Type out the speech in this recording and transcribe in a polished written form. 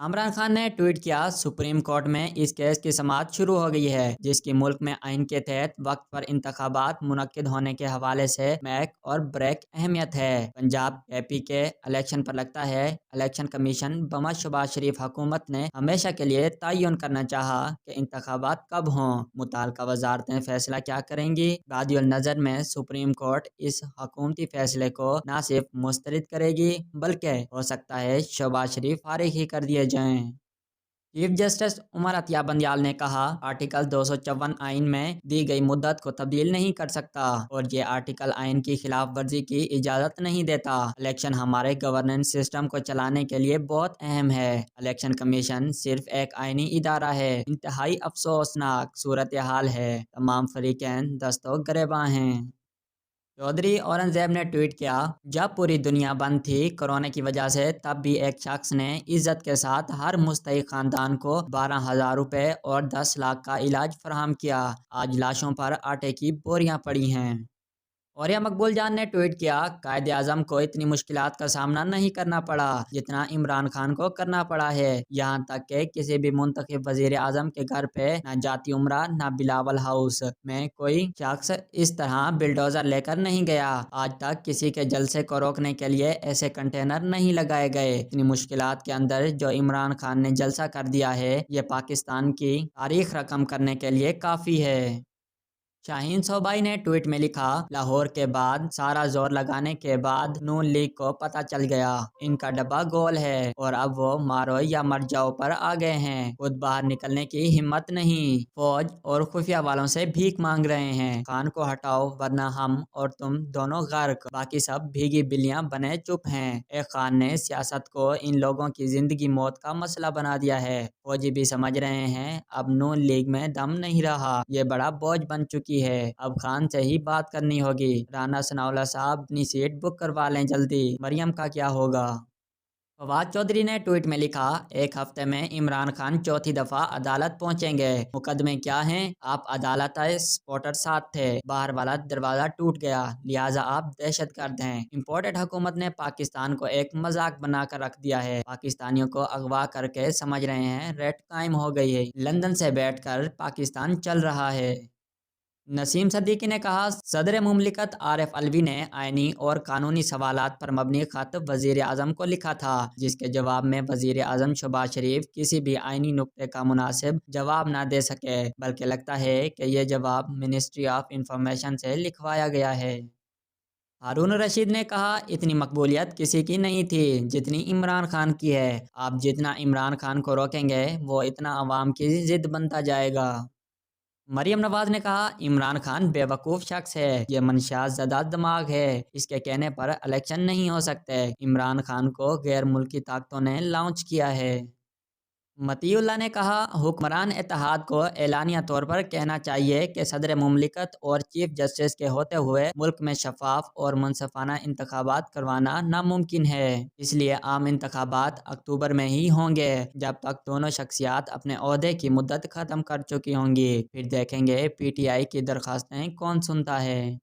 عمران خان نے ٹویٹ کیا، supreme court میں اس کیس کی سماعت شروع ہو گئی ہے جس کی ملک میں آئین کے تحت وقت پر انتخابات منعقد ہونے کے حوالے سے میک اور بریک اہمیت ہے۔ پنجاب اے پی کے الیکشن پر لگتا ہے الیکشن کمیشن بمت شہباز شریف حکومت نے ہمیشہ کے لیے تعین کرنا چاہا کہ انتخابات کب ہوں۔ متعلقہ وزارتیں فیصلہ کیا کریں گی؟ بادی النظر میں سپریم کورٹ اس حکومتی فیصلے کو نہ صرف مسترد کرے گی بلکہ ہو سکتا ہے شہباز شریف فارغ ہی کر دیے جائیں۔ چیف جسٹس عمر عطیہ بندیال نے کہا، آرٹیکل 254 آئین میں دی گئی مدت کو تبدیل نہیں کر سکتا اور یہ آرٹیکل آئین کی خلاف ورزی کی اجازت نہیں دیتا۔ الیکشن ہمارے گورننس سسٹم کو چلانے کے لیے بہت اہم ہے۔ الیکشن کمیشن صرف ایک آئینی ادارہ ہے۔ انتہائی افسوسناک صورتحال ہے۔ تمام فریقین دست و گریباں ہیں۔ چودھری اورنگزیب نے ٹویٹ کیا، جب پوری دنیا بند تھی کورونا کی وجہ سے تب بھی ایک شخص نے عزت کے ساتھ ہر مستحق خاندان کو 12,000 روپے اور 10 لاکھ کا علاج فراہم کیا۔ آج لاشوں پر آٹے کی بوریاں پڑی ہیں۔ اوریہ مقبول جان نے ٹویٹ کیا، قائد اعظم کو اتنی مشکلات کا سامنا نہیں کرنا پڑا جتنا عمران خان کو کرنا پڑا ہے۔ یہاں تک کہ کسی بھی منتخب وزیر اعظم کے گھر پہ نہ جاتی عمرہ نہ بلاول ہاؤس میں کوئی شخص اس طرح بلڈوزر لے کر نہیں گیا۔ آج تک کسی کے جلسے کو روکنے کے لیے ایسے کنٹینر نہیں لگائے گئے۔ اتنی مشکلات کے اندر جو عمران خان نے جلسہ کر دیا ہے یہ پاکستان کی تاریخ رقم کرنے کے لیے کافی ہے۔ شاہین صوبائی نے ٹویٹ میں لکھا، لاہور کے بعد سارا زور لگانے کے بعد نون لیگ کو پتہ چل گیا ان کا ڈبہ گول ہے اور اب وہ مارو یا مر جاؤ پر آ گئے ہیں۔ خود باہر نکلنے کی ہمت نہیں۔ فوج اور خفیہ والوں سے بھیک مانگ رہے ہیں۔ خان کو ہٹاؤ ورنہ ہم اور تم دونوں غرق، باقی سب بھیگی بلیاں بنے چپ ہیں۔ ایک خان نے سیاست کو ان لوگوں کی زندگی موت کا مسئلہ بنا دیا ہے۔ فوجی بھی سمجھ رہے ہیں اب نون لیگ میں دم نہیں رہا، یہ بڑا بوجھ بن چکی ہے، اب خان سے ہی بات کرنی ہوگی۔ رانا ثناءاللہ صاحب اپنی سیٹ بک کروا لیں جلدی۔ مریم کا کیا ہوگا؟ فواد چودھری نے ٹویٹ میں لکھا، ایک ہفتے میں عمران خان چوتھی دفعہ عدالت پہنچیں گے۔ مقدمے کیا ہیں؟ آپ عدالت آئے، سپورٹر ساتھ تھے، باہر والا دروازہ ٹوٹ گیا، لہٰذا آپ دہشت گرد ہیں۔ امپورٹڈ حکومت نے پاکستان کو ایک مذاق بنا کر رکھ دیا ہے۔ پاکستانیوں کو اغوا کر کے سمجھ رہے ہیں ریٹ قائم ہو گئی ہے، لندن سے بیٹھ کر پاکستان چل رہا ہے۔ نسیم صدیقی نے کہا، صدر مملکت عارف علوی نے آئینی اور قانونی سوالات پر مبنی خط وزیر اعظم کو لکھا تھا جس کے جواب میں وزیر اعظم شہباز شریف کسی بھی آئینی نکتے کا مناسب جواب نہ دے سکے، بلکہ لگتا ہے کہ یہ جواب منسٹری آف انفارمیشن سے لکھوایا گیا ہے۔ ہارون الرشید نے کہا، اتنی مقبولیت کسی کی نہیں تھی جتنی عمران خان کی ہے۔ آپ جتنا عمران خان کو روکیں گے وہ اتنا عوام کی ضد بنتا جائے گا۔ مریم نواز نے کہا، عمران خان بے وقوف شخص ہے، یہ منشیات زدہ دماغ ہے، اس کے کہنے پر الیکشن نہیں ہو سکتے۔ عمران خان کو غیر ملکی طاقتوں نے لانچ کیا ہے۔ مطیع اللہ نے کہا، حکمران اتحاد کو اعلانیہ طور پر کہنا چاہیے کہ صدر مملکت اور چیف جسٹس کے ہوتے ہوئے ملک میں شفاف اور منصفانہ انتخابات کروانا ناممکن ہے، اس لیے عام انتخابات اکتوبر میں ہی ہوں گے۔ جب تک دونوں شخصیات اپنے عہدے کی مدت ختم کر چکی ہوں گی، پھر دیکھیں گے پی ٹی آئی کی درخواستیں کون سنتا ہے۔